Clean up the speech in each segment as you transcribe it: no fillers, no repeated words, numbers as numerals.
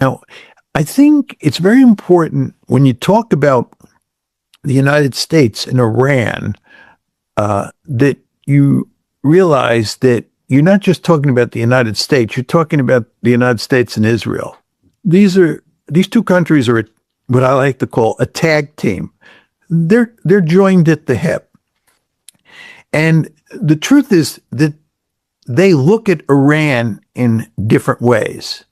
Now, I think it's very important when you talk about the United States and Iran that you realize that you're not just talking about the United States, you're talking about the United States and Israel. These two countries are what I like to call a tag team. They're joined at the hip. And the truth is that they look at Iran in different ways.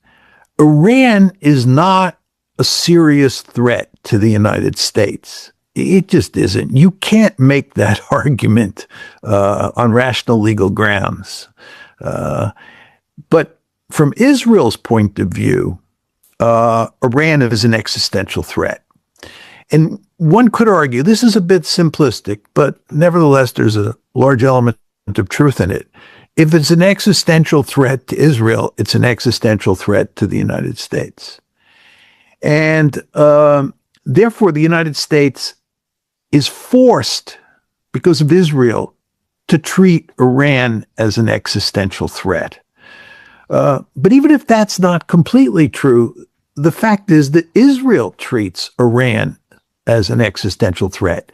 Iran is not a serious threat to the United States. It just isn't. You can't make that argument on rational legal grounds. But from Israel's point of view, Iran is an existential threat. And one could argue, this is a bit simplistic, but nevertheless, there's a large element of truth in it. If it's an existential threat to Israel, it's an existential threat to the United States. And therefore, the United States is forced, because of Israel, to treat Iran as an existential threat. But even if that's not completely true, the fact is that Israel treats Iran as an existential threat.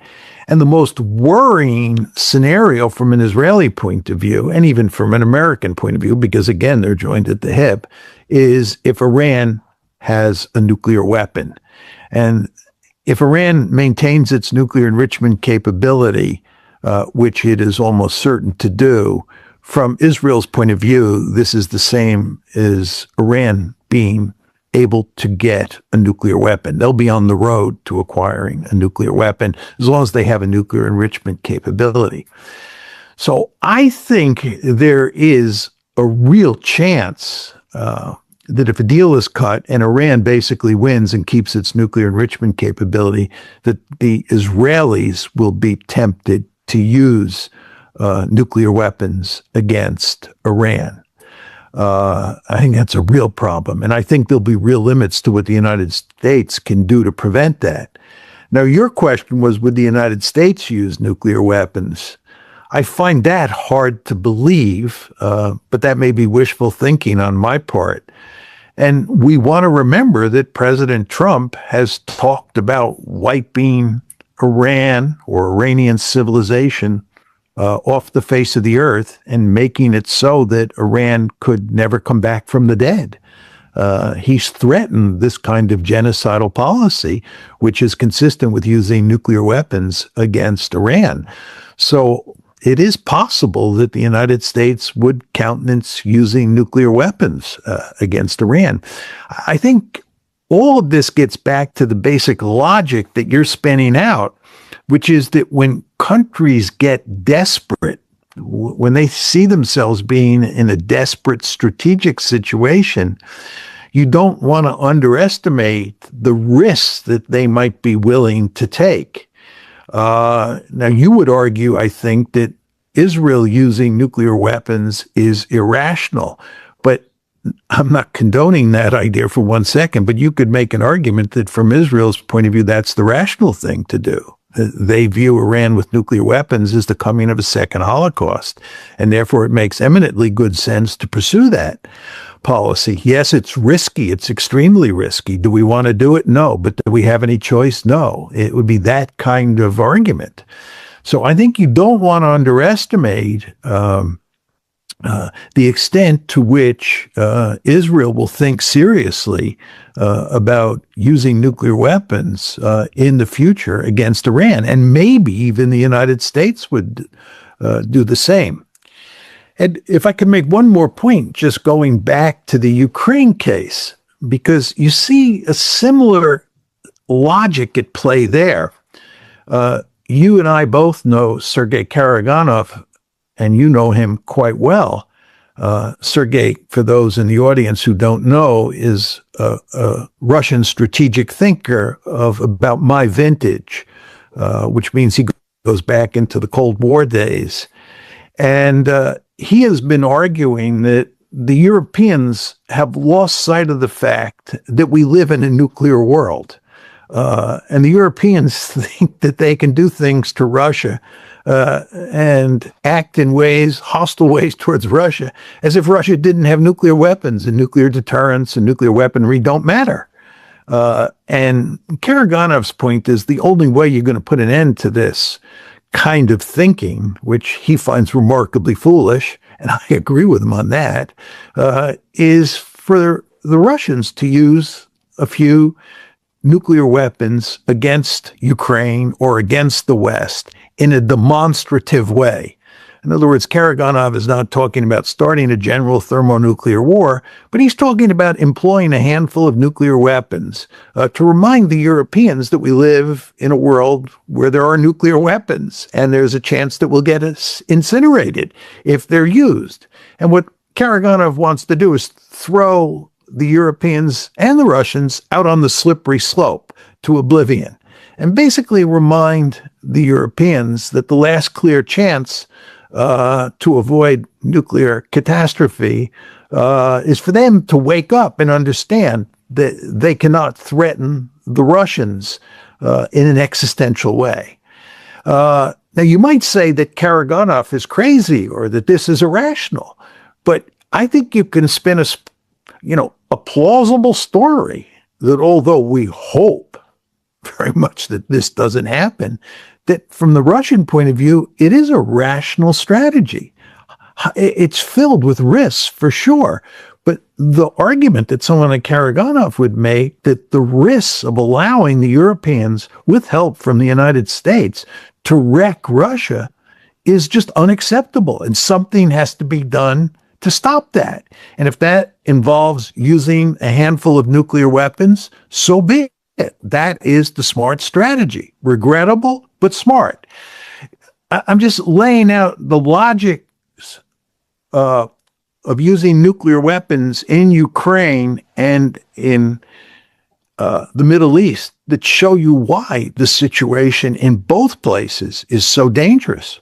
And the most worrying scenario from an Israeli point of view, and even from an American point of view, because again, they're joined at the hip, is if Iran has a nuclear weapon. And if Iran maintains its nuclear enrichment capability, which it is almost certain to do, from Israel's point of view, this is the same as Iran being able to get a nuclear weapon. They'll be on the road to acquiring a nuclear weapon as long as they have a nuclear enrichment capability. So I think there is a real chance that if a deal is cut and Iran basically wins and keeps its nuclear enrichment capability, that the Israelis will be tempted to use nuclear weapons against Iran. I think that's a real problem. And I think there'll be real limits to what the United States can do to prevent that. Now, your question was, would the United States use nuclear weapons? I find that hard to believe, but that may be wishful thinking on my part. And we want to remember that President Trump has talked about wiping Iran or Iranian civilization off the face of the earth and making it so that Iran could never come back from the dead. He's threatened this kind of genocidal policy, which is consistent with using nuclear weapons against Iran. So it is possible that the United States would countenance using nuclear weapons against Iran. I think all of this gets back to the basic logic that you're spinning out, which is that when countries get desperate, when they see themselves being in a desperate strategic situation, you don't want to underestimate the risks that they might be willing to take. Now, you would argue, I think, that Israel using nuclear weapons is irrational, but I'm not condoning that idea for 1 second, but you could make an argument that from Israel's point of view, that's the rational thing to do. They view Iran with nuclear weapons as the coming of a second Holocaust, and therefore it makes eminently good sense to pursue that policy. Yes, it's risky. It's extremely risky. Do we want to do it? No. But do we have any choice? No. It would be that kind of argument. So I think you don't want to underestimate the extent to which Israel will think seriously about using nuclear weapons in the future against Iran. And maybe even the United States would do the same. And if I could make one more point, just going back to the Ukraine case, because you see a similar logic at play there. You and I both know Sergei Karaganov, and you know him quite well. Sergei, for those in the audience who don't know, is a Russian strategic thinker of about my vintage, which means he goes back into the Cold War days. And he has been arguing that the Europeans have lost sight of the fact that we live in a nuclear world. And the Europeans think that they can do things to Russia and act in ways, hostile ways towards Russia, as if Russia didn't have nuclear weapons, and nuclear deterrence and nuclear weaponry don't matter. And Karaganov's point is the only way you're going to put an end to this kind of thinking, which he finds remarkably foolish, and I agree with him on that, is for the Russians to use a few nuclear weapons against Ukraine or against the West in a demonstrative way. In other words, Karaganov is not talking about starting a general thermonuclear war, but he's talking about employing a handful of nuclear weapons to remind the Europeans that we live in a world where there are nuclear weapons, and there's a chance that we'll get us incinerated if they're used. And what Karaganov wants to do is throw the Europeans and the Russians out on the slippery slope to oblivion, and basically remind the Europeans that the last clear chance to avoid nuclear catastrophe is for them to wake up and understand that they cannot threaten the Russians in an existential way. Now, you might say that Karaganov is crazy or that this is irrational, but I think you can spin a plausible story that, although we hope very much that this doesn't happen, that from the Russian point of view, it is a rational strategy. It's filled with risks, for sure. But the argument that someone like Karaganov would make, that the risks of allowing the Europeans, with help from the United States, to wreck Russia is just unacceptable. And something has to be done to stop that. And if that involves using a handful of nuclear weapons, so be it. That is the smart strategy. Regrettable, but smart. I'm just laying out the logic of using nuclear weapons in Ukraine and in the Middle East that show you why the situation in both places is so dangerous.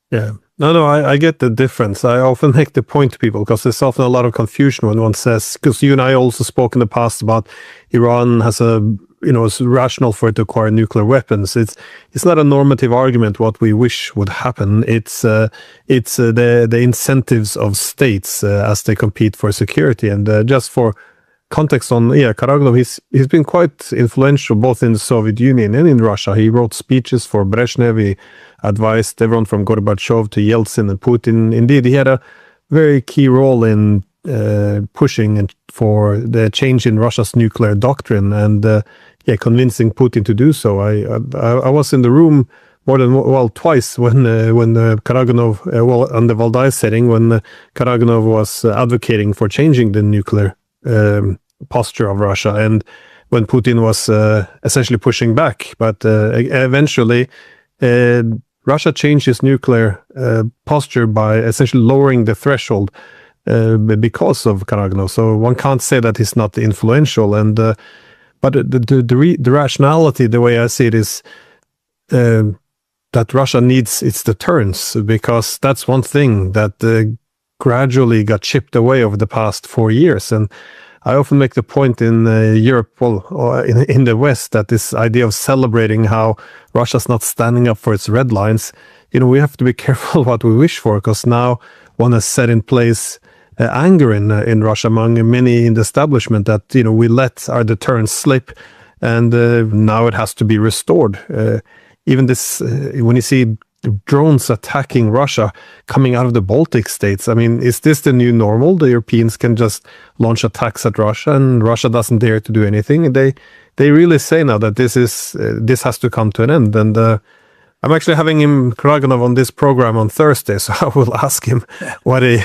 Yeah. No, I get the difference. I often make the point to people because there's often a lot of confusion when one says, because you and I also spoke in the past about Iran has it's rational for it to acquire nuclear weapons. It's not a normative argument what we wish would happen. It's the incentives of states as they compete for security. And just for context on Karaganov, he's been quite influential both in the Soviet Union and in Russia. He wrote speeches for Brezhnev. He advised everyone from Gorbachev to Yeltsin and Putin. Indeed, he had a very key role in pushing for the change in Russia's nuclear doctrine and convincing Putin to do so. I was in the room twice when Karaganov, on the Valdai setting, when Karaganov was advocating for changing the nuclear posture of Russia, and when Putin was essentially pushing back. But eventually, Russia changed its nuclear posture by essentially lowering the threshold because of Karaganov. So one can't say that he's not influential. And but the rationality, the way I see it, is that Russia needs its deterrence, because that's one thing that gradually got chipped away over the past 4 years. And I often make the point in Europe, or in the West, that this idea of celebrating how Russia's not standing up for its red lines, we have to be careful what we wish for, because now one has set in place anger in Russia among many in the establishment that, we let our deterrence slip, and now it has to be restored. Even this, when you see drones attacking Russia coming out of the Baltic states, I mean, is this the new normal? The Europeans can just launch attacks at Russia and Russia doesn't dare to do anything. They really say now that this has to come to an end. And I'm actually having him, Karaganov, on this program on Thursday, so I will ask him what he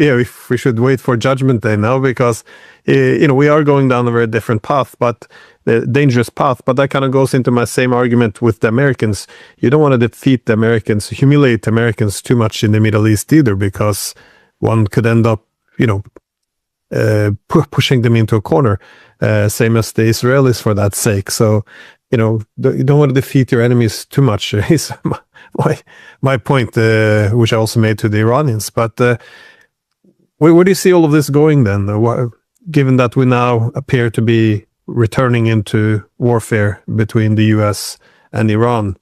if we should wait for Judgment Day now, because we are going down a very different path, but the dangerous path. But that kind of goes into my same argument with the Americans. You don't want to defeat the Americans, humiliate the Americans too much in the Middle East either, because one could end up, pushing them into a corner, same as the Israelis for that sake. So, you don't want to defeat your enemies too much. Is my point, which I also made to the Iranians. But where do you see all of this going then? Given that we now appear to be returning into warfare between the US and Iran.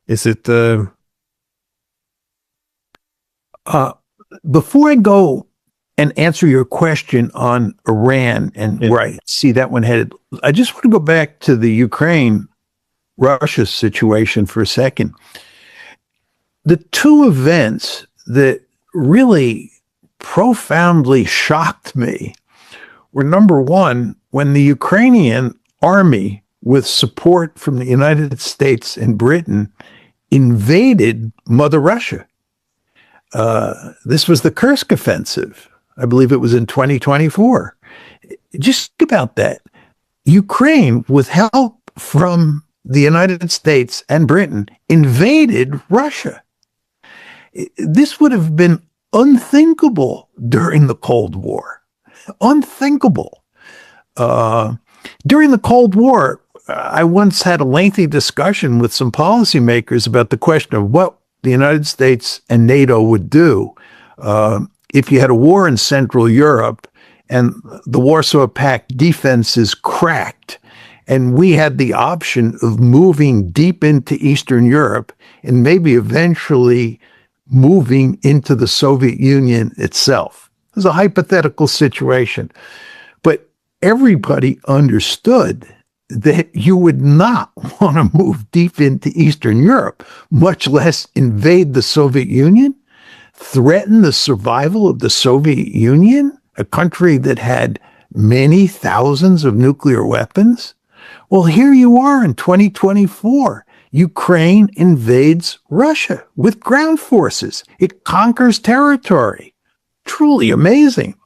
Is it... Before I go and answer your question on Iran and where I see that one headed, I just want to go back to the Ukraine-Russia situation for a second. The two events that really profoundly shocked me were, number one, when the Ukrainian army, with support from the United States and Britain, invaded Mother Russia. This was the Kursk offensive. I believe it was in 2024. Just think about that. Ukraine, with help from the United States and Britain, invaded Russia. This would have been unthinkable during the Cold War. Unthinkable. During the Cold War, I once had a lengthy discussion with some policymakers about the question of what the United States and NATO would do if you had a war in Central Europe and the Warsaw Pact defenses cracked, and we had the option of moving deep into Eastern Europe and maybe eventually moving into the Soviet Union itself. It was a hypothetical situation. But everybody understood that you would not want to move deep into Eastern Europe, much less invade the Soviet Union, threaten the survival of the Soviet Union, a country that had many thousands of nuclear weapons. Well, here you are in 2024. Ukraine invades Russia with ground forces. It conquers territory. Truly amazing.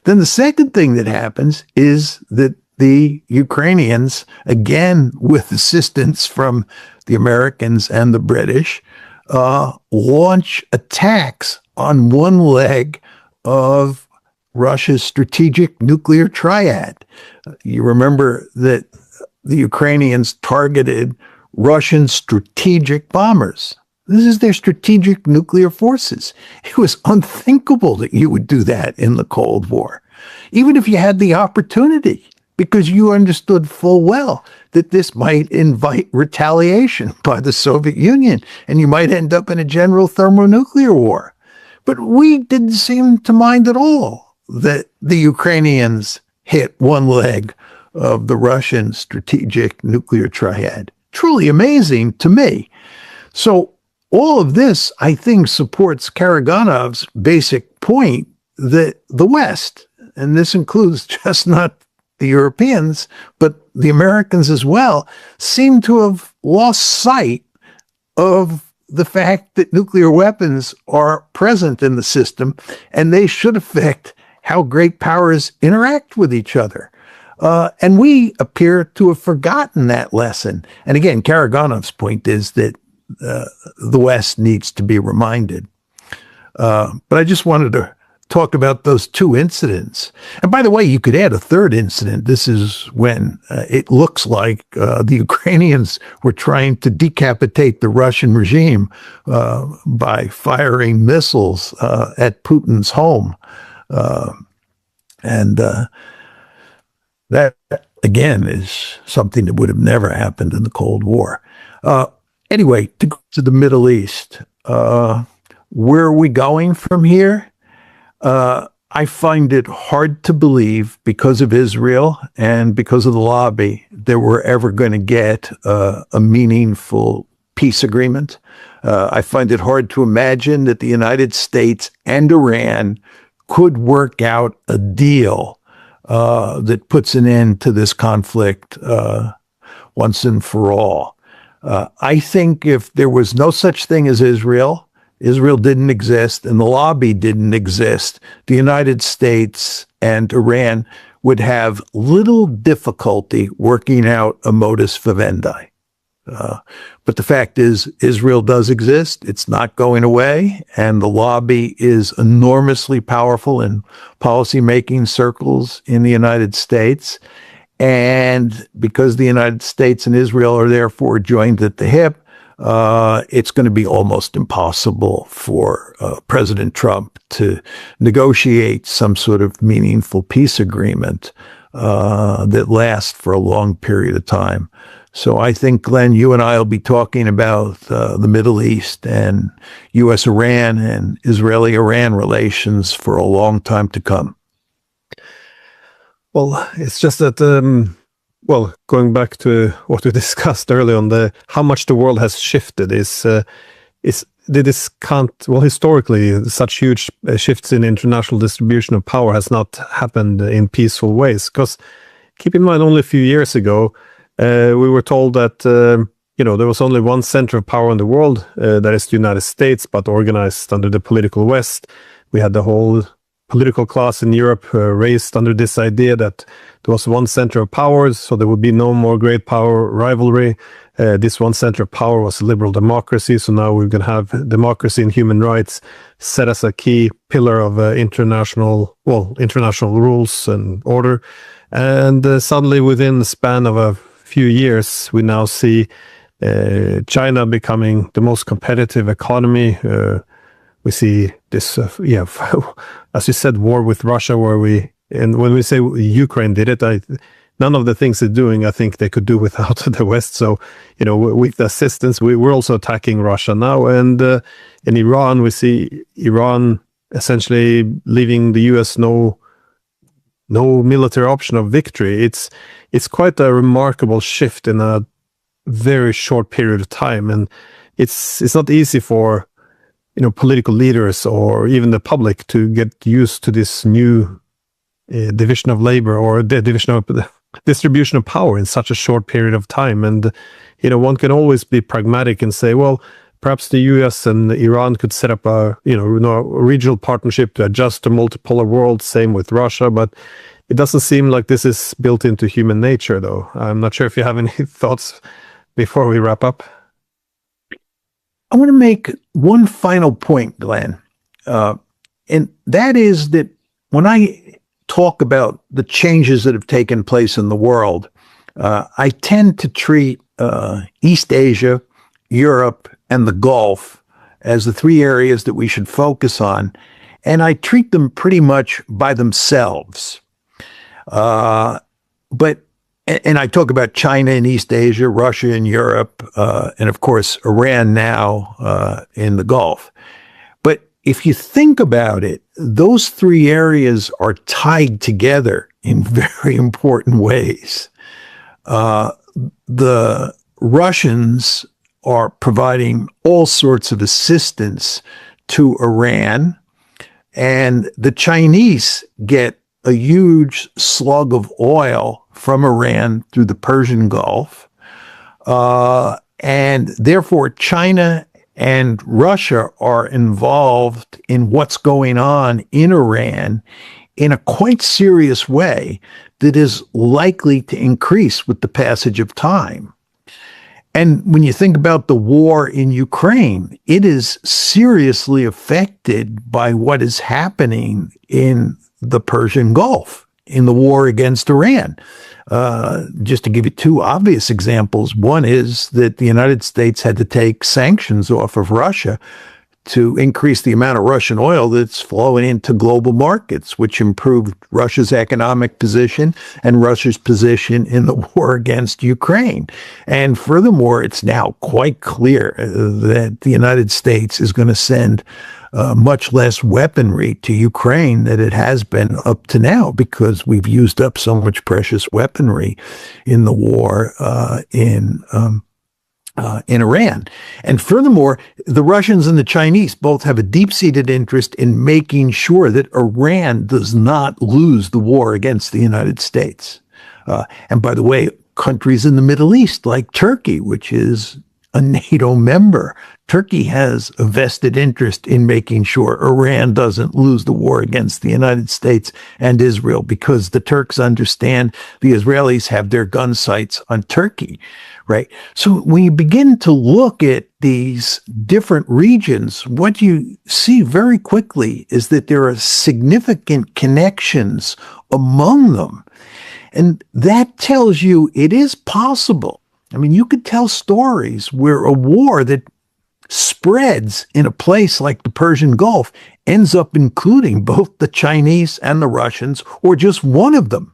Then the second thing that happens is that the Ukrainians, again with assistance from the Americans and the British, launch attacks on one leg of Russia's strategic nuclear triad. You remember that the Ukrainians targeted Russian strategic bombers. This is their strategic nuclear forces. It was unthinkable that you would do that in the Cold War, even if you had the opportunity, because you understood full well that this might invite retaliation by the Soviet Union, and you might end up in a general thermonuclear war. But we didn't seem to mind at all that the Ukrainians hit one leg of the Russian strategic nuclear triad. Truly amazing to me. So all of this, I think, supports Karagonov's basic point that the West, and this includes just not the Europeans, but the Americans as well, seem to have lost sight of the fact that nuclear weapons are present in the system, and they should affect how great powers interact with each other. And we appear to have forgotten that lesson. And again, Karagonov's point is that the West needs to be reminded. But I just wanted to talk about those two incidents. And by the way, you could add a third incident. This is when it looks like the Ukrainians were trying to decapitate the Russian regime by firing missiles at Putin's home. That, again, is something that would have never happened in the Cold War. Anyway, to go to the Middle East, where are we going from here? I find it hard to believe, because of Israel and because of the lobby, that we're ever going to get a meaningful peace agreement. I find it hard to imagine that the United States and Iran could work out a deal that puts an end to this conflict once and for all. I think if there was no such thing as Israel didn't exist, and the lobby didn't exist, the United States and Iran would have little difficulty working out a modus vivendi. But the fact is, Israel does exist. It's not going away. And the lobby is enormously powerful in policymaking circles in the United States. And because the United States and Israel are therefore joined at the hip, it's going to be almost impossible for President Trump to negotiate some sort of meaningful peace agreement that last for a long period of time. So I think, Glenn, you and I will be talking about the Middle East and U.S.-Iran and Israeli-Iran relations for a long time to come. Well, it's just that, well, going back to what we discussed earlier on how much the world has shifted is this can't, well, historically, such huge shifts in international distribution of power has not happened in peaceful ways. Because keep in mind, only a few years ago, we were told that, there was only one center of power in the world, that is the United States, but organized under the political West. We had the whole political class in Europe raised under this idea that there was one center of power, so there would be no more great power rivalry. This one center of power was liberal democracy, so now we're going to have democracy and human rights set as a key pillar of international rules and order. And suddenly, within the span of a few years, we now see China becoming the most competitive economy. We see this, as you said, war with Russia, and when we say Ukraine did it, none of the things they're doing, I think they could do without the West. So, with the assistance, we're also attacking Russia now. And in Iran, we see Iran essentially leaving the U.S. no military option of victory. It's quite a remarkable shift in a very short period of time, and it's not easy for political leaders or even the public to get used to this new division of labor or the division of the distribution of power in such a short period of time. And one can always be pragmatic and say, well, perhaps the U.S. and Iran could set up a regional partnership to adjust to multipolar world. Same with Russia, but it doesn't seem like this is built into human nature, though. I'm not sure if you have any thoughts before we wrap up. I want to make one final point, Glenn, and that is that when I talk about the changes that have taken place in the world, I tend to treat East Asia, Europe, and the Gulf as the three areas that we should focus on, and I treat them pretty much by themselves. And I talk about China in East Asia, Russia in Europe, and of course, Iran now in the Gulf. But if you think about it, those three areas are tied together in very important ways. The Russians are providing all sorts of assistance to Iran, and the Chinese get a huge slug of oil from Iran through the Persian Gulf. And therefore, China and Russia are involved in what's going on in Iran in a quite serious way that is likely to increase with the passage of time. And when you think about the war in Ukraine, it is seriously affected by what is happening in the Persian Gulf in the war against Iran. Just to give you two obvious examples, one is that the United States had to take sanctions off of Russia to increase the amount of Russian oil that's flowing into global markets, which improved Russia's economic position and Russia's position in the war against Ukraine. And furthermore, it's now quite clear that the United States is going to send much less weaponry to Ukraine than it has been up to now, because we've used up so much precious weaponry in the war in Iran. And furthermore, the Russians and the Chinese both have a deep-seated interest in making sure that Iran does not lose the war against the United States. And by the way, countries in the Middle East like Turkey, which is a NATO member, Turkey has a vested interest in making sure Iran doesn't lose the war against the United States and Israel, because the Turks understand the Israelis have their gun sights on Turkey, right? So when you begin to look at these different regions, what you see very quickly is that there are significant connections among them. And that tells you it is possible. I mean, you could tell stories where a war that spreads in a place like the Persian Gulf ends up including both the Chinese and the Russians, or just one of them.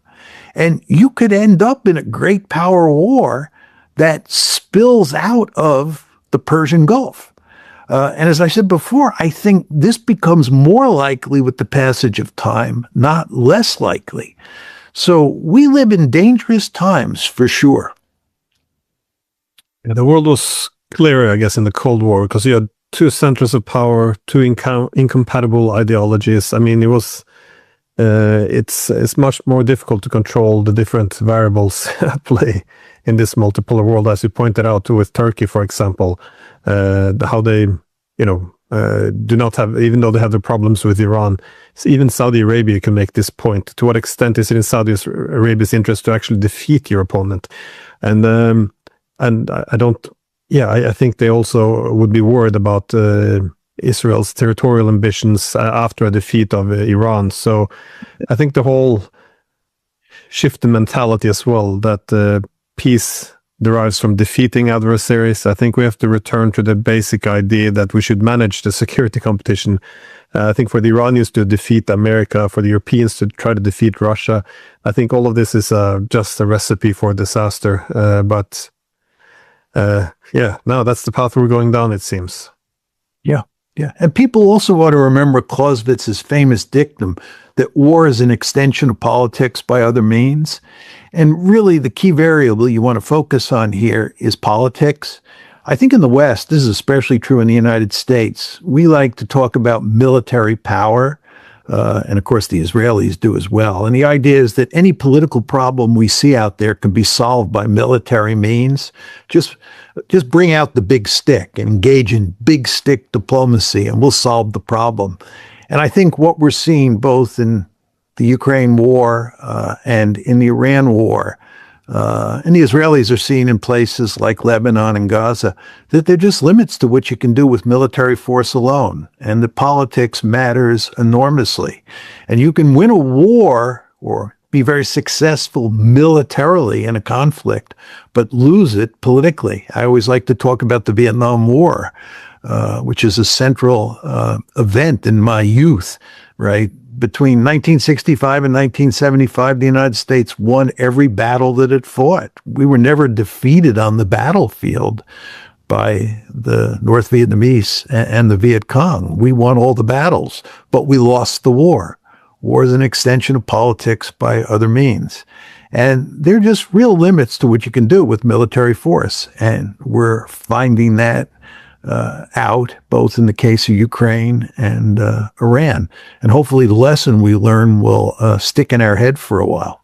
And you could end up in a great power war that spills out of the Persian Gulf. And as I said before, I think this becomes more likely with the passage of time, not less likely. So we live in dangerous times for sure. Yeah, the world was clearer, I guess, in the Cold War because you had two centers of power, two incompatible ideologies. I mean, it's much more difficult to control the different variables at play in this multipolar world, as you pointed out with Turkey, for example, how they, do not have, even though they have the problems with Iran, even Saudi Arabia can make this point. To what extent is it in Saudi Arabia's interest to actually defeat your opponent? And I think they also would be worried about Israel's territorial ambitions after a defeat of Iran. So I think the whole shift in mentality as well, that peace derives from defeating adversaries. I think we have to return to the basic idea that we should manage the security competition. I think for the Iranians to defeat America, for the Europeans to try to defeat Russia, I think all of this is just a recipe for disaster. Now that's the path we're going down, it seems. Yeah. Yeah. And people also ought to remember Clausewitz's famous dictum that war is an extension of politics by other means. And really the key variable you want to focus on here is politics. I think in the West, this is especially true in the United States, we like to talk about military power. And of course, the Israelis do as well. And the idea is that any political problem we see out there can be solved by military means. Just bring out the big stick and engage in big stick diplomacy, and we'll solve the problem. And I think what we're seeing both in the Ukraine war and in the Iran war, and the Israelis are seeing in places like Lebanon and Gaza, that there are just limits to what you can do with military force alone, and that politics matters enormously. And you can win a war or be very successful militarily in a conflict, but lose it politically. I always like to talk about the Vietnam War, which is a central event in my youth, right? Between 1965 and 1975, the United States won every battle that it fought. We were never defeated on the battlefield by the North Vietnamese and the Viet Cong. We won all the battles, but we lost the war. War is an extension of politics by other means. And there are just real limits to what you can do with military force. And we're finding that out, both in the case of Ukraine and Iran. And hopefully the lesson we learn will stick in our head for a while.